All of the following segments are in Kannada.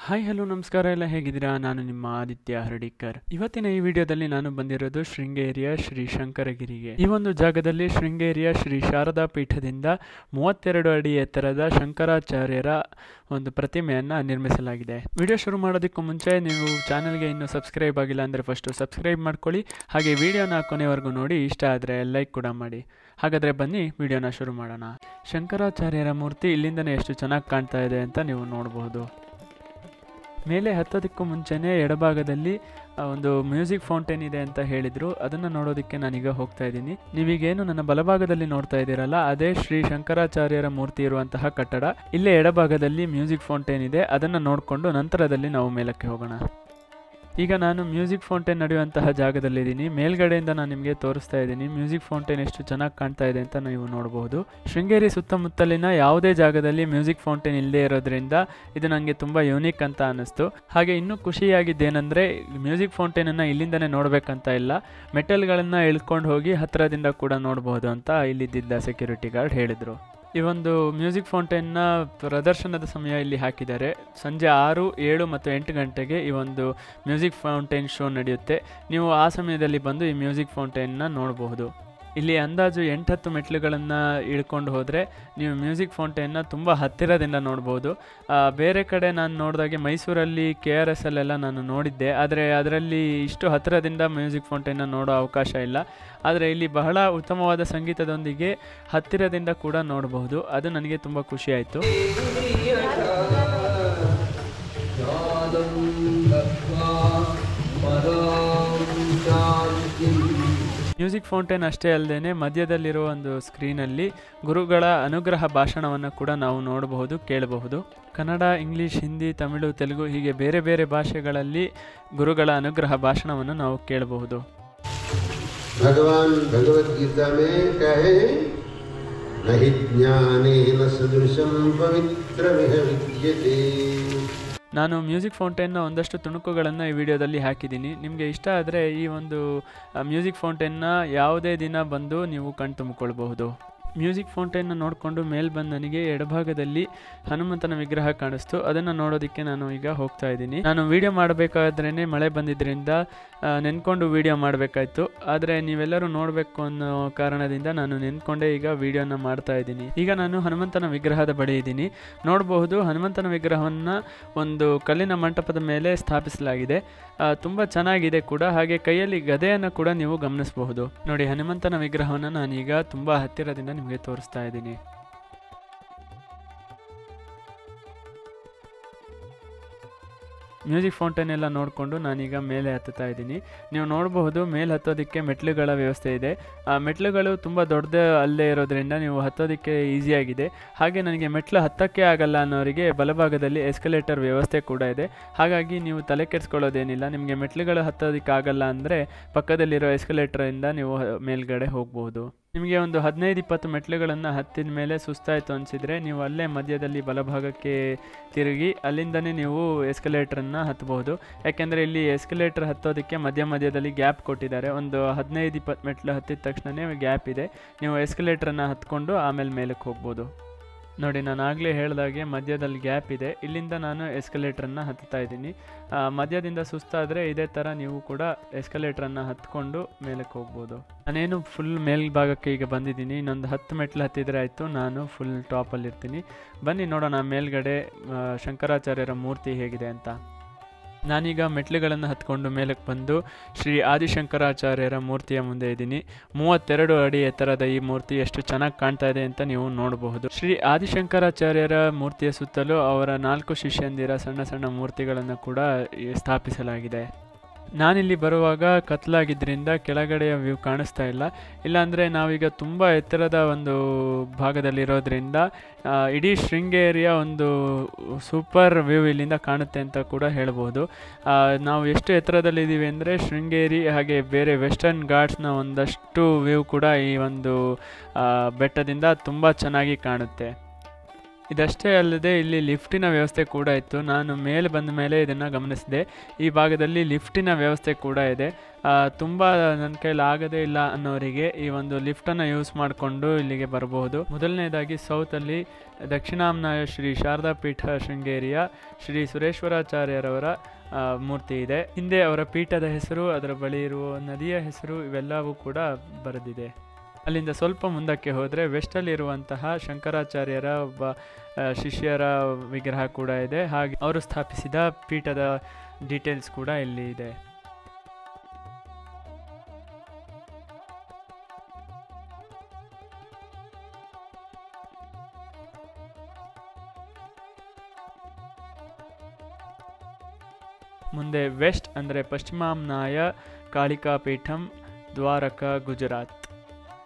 ಹಾಯ್ ಹಲೋ ನಮಸ್ಕಾರ ಎಲ್ಲ ಹೇಗಿದ್ದೀರಾ? ನಾನು ನಿಮ್ಮ ಆದಿತ್ಯ ಹರಡಿಕರ್. ಇವತ್ತಿನ ಈ ವಿಡಿಯೋದಲ್ಲಿ ನಾನು ಬಂದಿರೋದು ಶೃಂಗೇರಿಯ ಶ್ರೀ ಶಂಕರಗಿರಿಗೆ. ಈ ಒಂದು ಜಾಗದಲ್ಲಿ ಶೃಂಗೇರಿಯ ಶ್ರೀ ಶಾರದಾ ಪೀಠದಿಂದ 32 ಅಡಿ ಎತ್ತರದ ಶಂಕರಾಚಾರ್ಯರ ಒಂದು ಪ್ರತಿಮೆಯನ್ನು ನಿರ್ಮಿಸಲಾಗಿದೆ. ವಿಡಿಯೋ ಶುರು ಮಾಡೋದಕ್ಕೂ ಮುಂಚೆ ನೀವು ಚಾನಲ್ಗೆ ಇನ್ನೂ ಸಬ್ಸ್ಕ್ರೈಬ್ ಆಗಿಲ್ಲ ಅಂದರೆ ಫಸ್ಟು ಸಬ್ಸ್ಕ್ರೈಬ್ ಮಾಡ್ಕೊಳ್ಳಿ. ಹಾಗೆ ವಿಡಿಯೋನ ಕೊನೆವರೆಗೂ ನೋಡಿ, ಇಷ್ಟ ಆದರೆ ಲೈಕ್ ಕೂಡ ಮಾಡಿ. ಹಾಗಾದರೆ ಬನ್ನಿ ವಿಡಿಯೋನ ಶುರು ಮಾಡೋಣ. ಶಂಕರಾಚಾರ್ಯರ ಮೂರ್ತಿ ಇಲ್ಲಿಂದನೇ ಎಷ್ಟು ಚೆನ್ನಾಗಿ ಕಾಣ್ತಾ ಇದೆ ಅಂತ ನೀವು ನೋಡಬಹುದು. ಮೇಲೆ ಹತ್ತೋದಕ್ಕೂ ಮುಂಚೆನೇ ಎಡಭಾಗದಲ್ಲಿ ಒಂದು ಮ್ಯೂಸಿಕ್ ಫೌಂಟೇನ್ ಇದೆ ಅಂತ ಹೇಳಿದ್ರು. ಅದನ್ನು ನೋಡೋದಕ್ಕೆ ನಾನೀಗ ಹೋಗ್ತಾ ಇದ್ದೀನಿ. ನೀವೀಗೇನು ನನ್ನ ಬಲಭಾಗದಲ್ಲಿ ನೋಡ್ತಾ ಇದ್ದೀರಲ್ಲ, ಅದೇ ಶ್ರೀ ಶಂಕರಾಚಾರ್ಯರ ಮೂರ್ತಿ ಇರುವಂತಹ ಕಟ್ಟಡ. ಇಲ್ಲೇ ಎಡಭಾಗದಲ್ಲಿ ಮ್ಯೂಸಿಕ್ ಫೌಂಟೇನ್ ಇದೆ. ಅದನ್ನು ನೋಡಿಕೊಂಡು ನಂತರದಲ್ಲಿ ನಾವು ಮೇಲಕ್ಕೆ ಹೋಗೋಣ. ಈಗ ನಾನು ಮ್ಯೂಸಿಕ್ ಫೌಂಟೇನ್ ನಡೆಯುವಂತಹ ಜಾಗದಲ್ಲಿದ್ದೀನಿ. ಮೇಲ್ಗಡೆಯಿಂದ ನಾನು ನಿಮಗೆ ತೋರಿಸ್ತಾ ಇದ್ದೀನಿ ಮ್ಯೂಸಿಕ್ ಫೌಂಟೇನ್ ಎಷ್ಟು ಚೆನ್ನಾಗಿ ಕಾಣ್ತಾ ಇದೆ ಅಂತ ನೀವು ನೋಡಬಹುದು. ಶೃಂಗೇರಿ ಸುತ್ತಮುತ್ತಲಿನ ಯಾವುದೇ ಜಾಗದಲ್ಲಿ ಮ್ಯೂಸಿಕ್ ಫೌಂಟೇನ್ ಇಲ್ಲದೆ ಇರೋದ್ರಿಂದ ಇದು ನನಗೆ ತುಂಬ ಯೂನಿಕ್ ಅಂತ ಅನ್ನಿಸ್ತು. ಹಾಗೆ ಇನ್ನೂ ಖುಷಿಯಾಗಿದ್ದೇನೆಂದರೆ ಮ್ಯೂಸಿಕ್ ಫೌಂಟೇನನ್ನು ಇಲ್ಲಿಂದನೇ ನೋಡಬೇಕಂತ ಇಲ್ಲ, ಮೆಟಲ್ಗಳನ್ನು ಇಳ್ಕೊಂಡು ಹೋಗಿ ಹತ್ತಿರದಿಂದ ಕೂಡ ನೋಡಬಹುದು ಅಂತ ಇಲ್ಲಿದ್ದ ಸೆಕ್ಯೂರಿಟಿ ಗಾರ್ಡ್ ಹೇಳಿದರು. ಈ ಒಂದು ಮ್ಯೂಸಿಕ್ ಫೌಂಟೇನ್ನ ಪ್ರದರ್ಶನದ ಸಮಯ ಇಲ್ಲಿ ಹಾಕಿದ್ದಾರೆ. ಸಂಜೆ 6, 7 ಮತ್ತು 8 ಗಂಟೆಗೆ ಈ ಒಂದು ಮ್ಯೂಸಿಕ್ ಫೌಂಟೇನ್ ಶೋ ನಡೆಯುತ್ತೆ. ನೀವು ಆ ಸಮಯದಲ್ಲಿ ಬಂದು ಈ ಮ್ಯೂಸಿಕ್ ಫೌಂಟೇನ್ನ ನೋಡಬಹುದು. ಇಲ್ಲಿ ಅಂದಾಜು 8-10 ಮೆಟ್ಲುಗಳನ್ನು ಇಳ್ಕೊಂಡು ಹೋದರೆ ನೀವು ಮ್ಯೂಸಿಕ್ ಫೌಂಟೇನ್ನ ತುಂಬ ಹತ್ತಿರದಿಂದ ನೋಡ್ಬೋದು. ಬೇರೆ ಕಡೆ ನಾನು ನೋಡಿದಾಗೆ ಮೈಸೂರಲ್ಲಿ KRSಲ್ಲೆಲ್ಲ ನಾನು ನೋಡಿದ್ದೆ, ಆದರೆ ಅದರಲ್ಲಿ ಇಷ್ಟು ಹತ್ತಿರದಿಂದ ಮ್ಯೂಸಿಕ್ ಫೌಂಟೇನ್ನ ನೋಡೋ ಅವಕಾಶ ಇಲ್ಲ. ಆದರೆ ಇಲ್ಲಿ ಬಹಳ ಉತ್ತಮವಾದ ಸಂಗೀತದೊಂದಿಗೆ ಹತ್ತಿರದಿಂದ ಕೂಡ ನೋಡಬಹುದು. ಅದು ನನಗೆ ತುಂಬ ಖುಷಿಯಾಯಿತು. ಮ್ಯೂಸಿಕ್ ಫೌಂಟೇನ್ ಅಷ್ಟೇ ಅಲ್ಲದೆ ಮಧ್ಯದಲ್ಲಿರುವ ಒಂದು ಸ್ಕ್ರೀನಲ್ಲಿ ಗುರುಗಳ ಅನುಗ್ರಹ ಭಾಷಣವನ್ನು ಕೂಡ ನಾವು ನೋಡಬಹುದು, ಕೇಳಬಹುದು. ಕನ್ನಡ, ಇಂಗ್ಲೀಷ್, ಹಿಂದಿ, ತಮಿಳು, ತೆಲುಗು ಹೀಗೆ ಬೇರೆ ಬೇರೆ ಭಾಷೆಗಳಲ್ಲಿ ಗುರುಗಳ ಅನುಗ್ರಹ ಭಾಷಣವನ್ನು ನಾವು ಕೇಳಬಹುದು. ಭಗವಾನ್ ಭಗವದ್ಗೀತಾ ಮೇ ಕಹೆ ನಹಿ ಜ್ಞಾನೇನ ಸದೃಶಂ ಪವಿತ್ರಮಿಹ ವಿದ್ಯತೆ. ನಾನು ಮ್ಯೂಸಿಕ್ ಫೌಂಟೇನ್ನ ಒಂದಷ್ಟು ತುಣುಕುಗಳನ್ನು ಈ ವಿಡಿಯೋದಲ್ಲಿ ಹಾಕಿದ್ದೀನಿ. ನಿಮಗೆ ಇಷ್ಟ ಆದರೆ ಈ ಒಂದು ಮ್ಯೂಸಿಕ್ ಫೌಂಟೇನ್ನ ಯಾವುದೇ ದಿನ ಬಂದು ನೀವು ಕಣ್ತುಂಬಿಕೊಳ್ಬಹುದು. ಮ್ಯೂಸಿಕ್ ಫೌಂಟೇನ್ನ ನೋಡಿಕೊಂಡು ಮೇಲೆ ಬಂದು ನನಗೆ ಎಡಭಾಗದಲ್ಲಿ ಹನುಮಂತನ ವಿಗ್ರಹ ಕಾಣಿಸ್ತು. ಅದನ್ನು ನೋಡೋದಕ್ಕೆ ನಾನು ಈಗ ಹೋಗ್ತಾ ಇದ್ದೀನಿ. ನಾನು ವಿಡಿಯೋ ಮಾಡಬೇಕಾದ್ರೇ ಮಳೆ ಬಂದಿದ್ದರಿಂದ ನೆನ್ಕೊಂಡು ವಿಡಿಯೋ ಮಾಡಬೇಕಾಯ್ತು. ಆದರೆ ನೀವೆಲ್ಲರೂ ನೋಡಬೇಕು ಅನ್ನೋ ಕಾರಣದಿಂದ ನಾನು ನೆನ್ಕೊಂಡೇ ಈಗ ವಿಡಿಯೋನ ಮಾಡ್ತಾ ಇದ್ದೀನಿ. ಈಗ ನಾನು ಹನುಮಂತನ ವಿಗ್ರಹದ ಬಳಿ ಇದ್ದೀನಿ. ನೋಡಬಹುದು, ಹನುಮಂತನ ವಿಗ್ರಹವನ್ನು ಒಂದು ಕಲ್ಲಿನ ಮಂಟಪದ ಮೇಲೆ ಸ್ಥಾಪಿಸಲಾಗಿದೆ. ತುಂಬ ಚೆನ್ನಾಗಿದೆ ಕೂಡ. ಹಾಗೆ ಕೈಯಲ್ಲಿ ಗದೆಯನ್ನು ಕೂಡ ನೀವು ಗಮನಿಸಬಹುದು. ನೋಡಿ, ಹನುಮಂತನ ವಿಗ್ರಹವನ್ನು ನಾನೀಗ ತುಂಬ ಹತ್ತಿರದಿಂದ ನಿಮಗೆ ತೋರಿಸ್ತಾ ಇದ್ದೀನಿ. ಮ್ಯೂಸಿಕ್ ಫೌಂಟೇನ್ ಎಲ್ಲ ನೋಡಿಕೊಂಡು ನಾನೀಗ ಮೇಲೆ ಹತ್ತುತ್ತಾ ಇದ್ದೀನಿ. ನೀವು ನೋಡಬಹುದು, ಮೇಲೆ ಹತ್ತೋದಕ್ಕೆ ಮೆಟ್ಲುಗಳ ವ್ಯವಸ್ಥೆ ಇದೆ. ಆ ಮೆಟ್ಲುಗಳು ತುಂಬ ದೊಡ್ಡದೇ ಅಲ್ಲೇ ಇರೋದ್ರಿಂದ ನೀವು ಹತ್ತೋದಕ್ಕೆ ಈಸಿಯಾಗಿದೆ. ಹಾಗೆ ನನಗೆ ಮೆಟ್ಲು ಹತ್ತಕ್ಕೆ ಆಗಲ್ಲ ಅನ್ನೋರಿಗೆ ಬಲಭಾಗದಲ್ಲಿ ಎಸ್ಕಲೇಟರ್ ವ್ಯವಸ್ಥೆ ಕೂಡ ಇದೆ. ಹಾಗಾಗಿ ನೀವು ತಲೆ ಕೆಡಿಸ್ಕೊಳ್ಳೋದೇನಿಲ್ಲ. ನಿಮಗೆ ಮೆಟ್ಲುಗಳು ಹತ್ತೋದಕ್ಕೆ ಆಗಲ್ಲ ಅಂದರೆ ಪಕ್ಕದಲ್ಲಿರೋ ಎಸ್ಕಲೇಟರಿಂದ ನೀವು ಮೇಲ್ಗಡೆ ಹೋಗ್ಬೋದು. ನಿಮಗೆ ಒಂದು 15-20 ಮೆಟ್ಲುಗಳನ್ನು ಹತ್ತಿದ ಮೇಲೆ ಸುಸ್ತಾಯಿತು ಅನಿಸಿದರೆ ನೀವು ಅಲ್ಲೇ ಮಧ್ಯದಲ್ಲಿ ಬಲಭಾಗಕ್ಕೆ ತಿರುಗಿ ಅಲ್ಲಿಂದನೇ ನೀವು ಎಸ್ಕಲೇಟ್ರನ್ನು ಹತ್ತಬಹುದು. ಯಾಕೆಂದರೆ ಇಲ್ಲಿ ಎಸ್ಕಲೇಟರ್ ಹತ್ತೋದಕ್ಕೆ ಮಧ್ಯದಲ್ಲಿ ಗ್ಯಾಪ್ ಕೊಟ್ಟಿದ್ದಾರೆ. ಒಂದು 15-20 ಮೆಟ್ಲು ಹತ್ತಿದ ತಕ್ಷಣವೇ ಗ್ಯಾಪ್ ಇದೆ. ನೀವು ಎಸ್ಕಲೇಟ್ರನ್ನು ಹತ್ಕೊಂಡು ಆಮೇಲೆ ಮೇಲಕ್ಕೆ ಹೋಗ್ಬೋದು. ನೋಡಿ, ನಾನು ಆಗಲೇ ಹೇಳಿದಾಗೆ ಮಧ್ಯದಲ್ಲಿ ಗ್ಯಾಪ್ ಇದೆ. ಇಲ್ಲಿಂದ ನಾನು ಎಸ್ಕಲೇಟ್ರನ್ನು ಹತ್ತುತ್ತಾ ಇದ್ದೀನಿ. ಮಧ್ಯದಿಂದ ಸುಸ್ತಾದರೆ ಇದೇ ಥರ ನೀವು ಕೂಡ ಎಸ್ಕಲೇಟ್ರನ್ನು ಹತ್ಕೊಂಡು ಮೇಲಕ್ಕೆ ಹೋಗ್ಬೋದು. ನಾನೇನು ಫುಲ್ ಮೇಲ್ಭಾಗಕ್ಕೆ ಈಗ ಬಂದಿದ್ದೀನಿ. ಇನ್ನೊಂದು 10 ಮೆಟ್ಲು ಹತ್ತಿದರೆ ಆಯಿತು, ನಾನು ಫುಲ್ ಟಾಪಲ್ಲಿರ್ತೀನಿ. ಬನ್ನಿ ನೋಡೋಣ ಮೇಲ್ಗಡೆ ಶಂಕರಾಚಾರ್ಯರ ಮೂರ್ತಿ ಹೇಗಿದೆ ಅಂತ. ನಾನೀಗ ಮೆಟ್ಲುಗಳನ್ನು ಹತ್ಕೊಂಡು ಮೇಲಕ್ಕೆ ಬಂದು ಶ್ರೀ ಆದಿಶಂಕರಾಚಾರ್ಯರ ಮೂರ್ತಿಯ ಮುಂದೆ ಇದ್ದೀನಿ. 32 ಅಡಿ ಎತ್ತರದ ಈ ಮೂರ್ತಿ ಎಷ್ಟು ಚೆನ್ನಾಗಿ ಕಾಣ್ತಾ ಇದೆ ಅಂತ ನೀವು ನೋಡಬಹುದು. ಶ್ರೀ ಆದಿಶಂಕರಾಚಾರ್ಯರ ಮೂರ್ತಿಯ ಸುತ್ತಲೂ ಅವರ 4 ಶಿಷ್ಯಂದಿರ ಸಣ್ಣ ಸಣ್ಣ ಮೂರ್ತಿಗಳನ್ನು ಕೂಡ ಸ್ಥಾಪಿಸಲಾಗಿದೆ. ನಾನಿಲ್ಲಿ ಬರುವಾಗ ಕತ್ಲಾಗಿದ್ದರಿಂದ ಕೆಳಗಡೆಯ ವ್ಯೂ ಕಾಣಿಸ್ತಾ ಇಲ್ಲ. ಇಲ್ಲಾಂದರೆ ನಾವೀಗ ತುಂಬ ಎತ್ತರದ ಒಂದು ಭಾಗದಲ್ಲಿರೋದ್ರಿಂದ ಇಡೀ ಶೃಂಗೇರಿಯ ಒಂದು ಸೂಪರ್ ವ್ಯೂ ಇಲ್ಲಿಂದ ಕಾಣುತ್ತೆ ಅಂತ ಕೂಡ ಹೇಳ್ಬೋದು. ನಾವು ಎಷ್ಟು ಎತ್ತರದಲ್ಲಿದ್ದೀವಿ ಅಂದರೆ ಶೃಂಗೇರಿ ಹಾಗೆ ಬೇರೆ ವೆಸ್ಟರ್ನ್ ಘಾಟ್ಸ್ನ ಒಂದಷ್ಟು ವ್ಯೂ ಕೂಡ ಈ ಒಂದು ಬೆಟ್ಟದಿಂದ ತುಂಬ ಚೆನ್ನಾಗಿ ಕಾಣುತ್ತೆ. ಇದಷ್ಟೇ ಅಲ್ಲದೆ ಇಲ್ಲಿ ಲಿಫ್ಟಿನ ವ್ಯವಸ್ಥೆ ಕೂಡ ಇತ್ತು. ನಾನು ಮೇಲೆ ಬಂದ ಮೇಲೆ ಇದನ್ನು ಗಮನಿಸಿದೆ. ಈ ಭಾಗದಲ್ಲಿ ಲಿಫ್ಟಿನ ವ್ಯವಸ್ಥೆ ಕೂಡ ಇದೆ. ತುಂಬ ನನ್ನ ಕೈಲಿ ಆಗೋದೇ ಇಲ್ಲ ಅನ್ನೋರಿಗೆ ಈ ಒಂದು ಲಿಫ್ಟನ್ನು ಯೂಸ್ ಮಾಡಿಕೊಂಡು ಇಲ್ಲಿಗೆ ಬರಬಹುದು. ಮೊದಲನೇದಾಗಿ ಸೌತಲ್ಲಿ ದಕ್ಷಿಣಾಮ್ನಾಯ ಶ್ರೀ ಶಾರದಾ ಪೀಠ ಶೃಂಗೇರಿಯ ಶ್ರೀ ಸುರೇಶ್ವರಾಚಾರ್ಯರವರ ಮೂರ್ತಿ ಇದೆ. ಹಿಂದೆ ಅವರ ಪೀಠದ ಹೆಸರು, ಅದರ ಬಳಿ ಇರುವ ನದಿಯ ಹೆಸರು ಇವೆಲ್ಲವೂ ಕೂಡ ಬರೆದಿದೆ. ಅಲ್ಲಿಂದ ಸ್ವಲ್ಪ ಮುಂದಕ್ಕೆ ಹೋದರೆ ವೆಸ್ಟಲ್ಲಿರುವಂತಹ ಶಂಕರಾಚಾರ್ಯರ ಒಬ್ಬ ಶಿಷ್ಯರ ವಿಗ್ರಹ ಕೂಡ ಇದೆ. ಹಾಗೆ ಅವರು ಸ್ಥಾಪಿಸಿದ ಪೀಠದ ಡೀಟೇಲ್ಸ್ ಕೂಡ ಇಲ್ಲಿ ಇದೆ. ಮುಂದೆ ವೆಸ್ಟ್ ಅಂದರೆ ಪಶ್ಚಿಮಾಮ್ನಾಯ ಕಾಳಿಕಾ ಪೀಠಂ, ದ್ವಾರಕಾ, ಗುಜರಾತ್.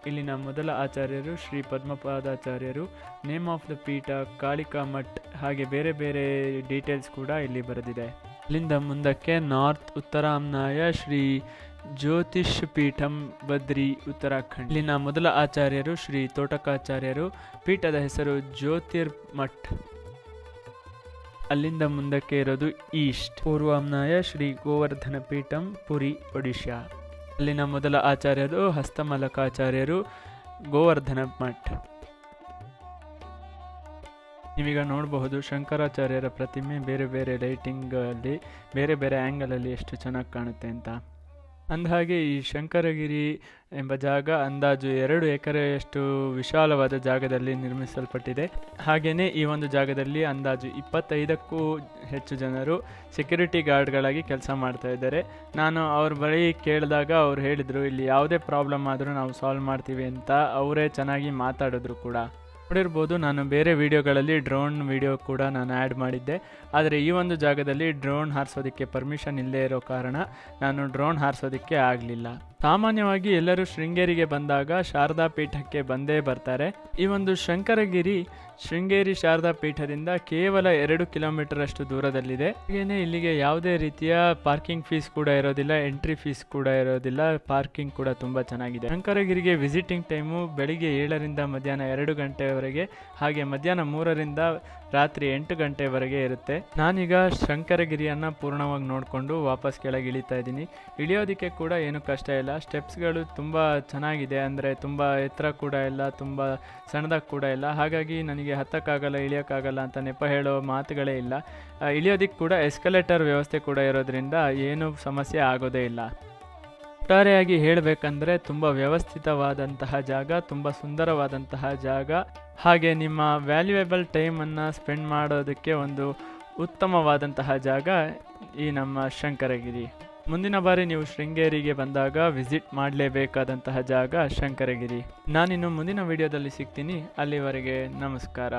ಇಲ್ಲಿನ ಮೊದಲ ಆಚಾರ್ಯರು ಶ್ರೀ ಪದ್ಮಪಾದಾಚಾರ್ಯರು. ನೇಮ್ ಆಫ್ ದ ಪೀಠ ಕಾಳಿಕಾ ಮಠ್, ಹಾಗೆ ಬೇರೆ ಬೇರೆ ಡೀಟೇಲ್ಸ್ ಕೂಡ ಇಲ್ಲಿ ಬರೆದಿದೆ. ಅಲ್ಲಿಂದ ಮುಂದಕ್ಕೆ ನಾರ್ತ್ ಉತ್ತರಾಮ್ನಾಯ ಶ್ರೀ ಜ್ಯೋತಿಷ್ ಪೀಠಂ, ಬದ್ರಿ, ಉತ್ತರಾಖಂಡ್. ಇಲ್ಲಿನ ಮೊದಲ ಆಚಾರ್ಯರು ಶ್ರೀ ತೋಟಕಾಚಾರ್ಯರು. ಪೀಠದ ಹೆಸರು ಜ್ಯೋತಿರ್ ಮಠ್. ಅಲ್ಲಿಂದ ಮುಂದಕ್ಕೆ ಇರೋದು ಈಸ್ಟ್ ಪೂರ್ವಾಮ್ನಾಯ ಶ್ರೀ ಗೋವರ್ಧನ ಪೀಠಂ, ಪುರಿ, ಒಡಿಶಾ. ಅಲ್ಲಿನ ಮೊದಲ ಆಚಾರ್ಯರು ಹಸ್ತಮಲಕಾಚಾರ್ಯರು, ಗೋವರ್ಧನ ಮಠ್. ನೀವೀಗ ನೋಡಬಹುದು ಶಂಕರಾಚಾರ್ಯರ ಪ್ರತಿಮೆ ಬೇರೆ ಬೇರೆ ಲೈಟಿಂಗ್ ಅಲ್ಲಿ ಬೇರೆ ಬೇರೆ ಆ್ಯಂಗಲ್ ಅಲ್ಲಿ ಎಷ್ಟು ಚೆನ್ನಾಗಿ ಕಾಣುತ್ತೆ ಅಂತ. ಅಂದಹಾಗೆ ಈ ಶಂಕರಗಿರಿ ಎಂಬ ಜಾಗ ಅಂದಾಜು 2 ಎಕರೆಯಷ್ಟು ವಿಶಾಲವಾದ ಜಾಗದಲ್ಲಿ ನಿರ್ಮಿಸಲ್ಪಟ್ಟಿದೆ. ಹಾಗೆಯೇ ಈ ಒಂದು ಜಾಗದಲ್ಲಿ ಅಂದಾಜು 25ಕ್ಕೂ ಹೆಚ್ಚು ಜನರು ಸೆಕ್ಯೂರಿಟಿ ಗಾರ್ಡ್ಗಳಾಗಿ ಕೆಲಸ ಮಾಡ್ತಾ ಇದ್ದಾರೆ. ನಾನು ಅವ್ರ ಬಳಿ ಕೇಳಿದಾಗ ಅವ್ರು ಹೇಳಿದರು ಇಲ್ಲಿ ಯಾವುದೇ ಪ್ರಾಬ್ಲಮ್ ಆದರೂ ನಾವು ಸಾಲ್ವ್ ಮಾಡ್ತೀವಿ ಅಂತ. ಅವರೇ ಚೆನ್ನಾಗಿ ಮಾತಾಡಿದ್ರು ಕೂಡ. ನೋಡಿರ್ಬೋದು, ನಾನು ಬೇರೆ ವಿಡಿಯೋಗಳಲ್ಲಿ ಡ್ರೋನ್ ವಿಡಿಯೋ ಕೂಡ ನಾನು ಆ್ಯಡ್ ಮಾಡಿದ್ದೆ. ಆದರೆ ಈ ಒಂದು ಜಾಗದಲ್ಲಿ ಡ್ರೋನ್ ಹಾರಿಸೋದಕ್ಕೆ ಪರ್ಮಿಷನ್ ಇಲ್ಲದೇ ಇರೋ ಕಾರಣ ನಾನು ಡ್ರೋನ್ ಹಾರಿಸೋದಕ್ಕೆ ಆಗಲಿಲ್ಲ. ಸಾಮಾನ್ಯವಾಗಿ ಎಲ್ಲರೂ ಶೃಂಗೇರಿಗೆ ಬಂದಾಗ ಶಾರದಾ ಪೀಠಕ್ಕೆ ಬಂದೇ ಬರ್ತಾರೆ. ಈ ಒಂದು ಶೃಂಗೇರಿ ಶಾರದಾ ಪೀಠದಿಂದ ಕೇವಲ 2 ಕಿಲೋಮೀಟರ್ ಅಷ್ಟು ದೂರದಲ್ಲಿದೆ. ಹಾಗೆಯೇ ಇಲ್ಲಿಗೆ ಯಾವುದೇ ರೀತಿಯ ಪಾರ್ಕಿಂಗ್ ಫೀಸ್ ಕೂಡ ಇರೋದಿಲ್ಲ, ಎಂಟ್ರಿ ಫೀಸ್ ಕೂಡ ಇರೋದಿಲ್ಲ. ಪಾರ್ಕಿಂಗ್ ಕೂಡ ತುಂಬ ಚೆನ್ನಾಗಿದೆ. ಶಂಕರಗಿರಿಗೆ ವಿಸಿಟಿಂಗ್ ಟೈಮು ಬೆಳಿಗ್ಗೆ 7ರಿಂದ ಮಧ್ಯಾಹ್ನ 2 ಗಂಟೆವರೆಗೆ, ಹಾಗೆ ಮಧ್ಯಾಹ್ನ 3ರಿಂದ ರಾತ್ರಿ 8 ಗಂಟೆವರೆಗೆ ಇರುತ್ತೆ. ನಾನೀಗ ಶಂಕರಗಿರಿಯನ್ನು ಪೂರ್ಣವಾಗಿ ನೋಡಿಕೊಂಡು ವಾಪಸ್ ಕೆಳಗೆ ಇಳಿತಾ ಇದ್ದೀನಿ. ಇಳಿಯೋದಕ್ಕೆ ಕೂಡ ಏನು ಕಷ್ಟ ಇಲ್ಲ. ಸ್ಟೆಪ್ಸ್ಗಳು ತುಂಬ ಚೆನ್ನಾಗಿದೆ, ಅಂದರೆ ತುಂಬ ಎತ್ತರ ಕೂಡ ಇಲ್ಲ, ತುಂಬ ಸಣ್ಣದಾಗಿ ಕೂಡ ಇಲ್ಲ. ಹಾಗಾಗಿ ನನಗೆ ಹತ್ತಕ್ಕಾಗಲ್ಲ, ಇಳಿಯೋಕ್ಕಾಗಲ್ಲ ಅಂತ ನೆಪ ಹೇಳೋ ಮಾತುಗಳೇ ಇಲ್ಲ. ಇಳಿಯೋದಕ್ಕೆ ಕೂಡ ಎಸ್ಕಲೇಟರ್ ವ್ಯವಸ್ಥೆ ಕೂಡ ಇರೋದ್ರಿಂದ ಏನೂ ಸಮಸ್ಯೆ ಆಗೋದೇ ಇಲ್ಲ. ಒಟ್ಟಾರೆಯಾಗಿ ಹೇಳಬೇಕಂದ್ರೆ ತುಂಬ ವ್ಯವಸ್ಥಿತವಾದಂತಹ ಜಾಗ, ತುಂಬ ಸುಂದರವಾದಂತಹ ಜಾಗ. ಹಾಗೆ ನಿಮ್ಮ ವ್ಯಾಲ್ಯೂಯೇಬಲ್ ಟೈಮನ್ನು ಸ್ಪೆಂಡ್ ಮಾಡೋದಕ್ಕೆ ಒಂದು ಉತ್ತಮವಾದಂತಹ ಜಾಗ ಈ ನಮ್ಮ ಶಂಕರಗಿರಿ. ಮುಂದಿನ ಬಾರಿ ನೀವು ಶೃಂಗೇರಿಗೆ ಬಂದಾಗ ವಿಸಿಟ್ ಮಾಡಲೇಬೇಕಾದಂತಹ ಜಾಗ ಶಂಕರಗಿರಿ. ನಾನಿನ್ನು ಮುಂದಿನ ವಿಡಿಯೋದಲ್ಲಿ ಸಿಗ್ತೀನಿ. ಅಲ್ಲಿವರೆಗೆ ನಮಸ್ಕಾರ.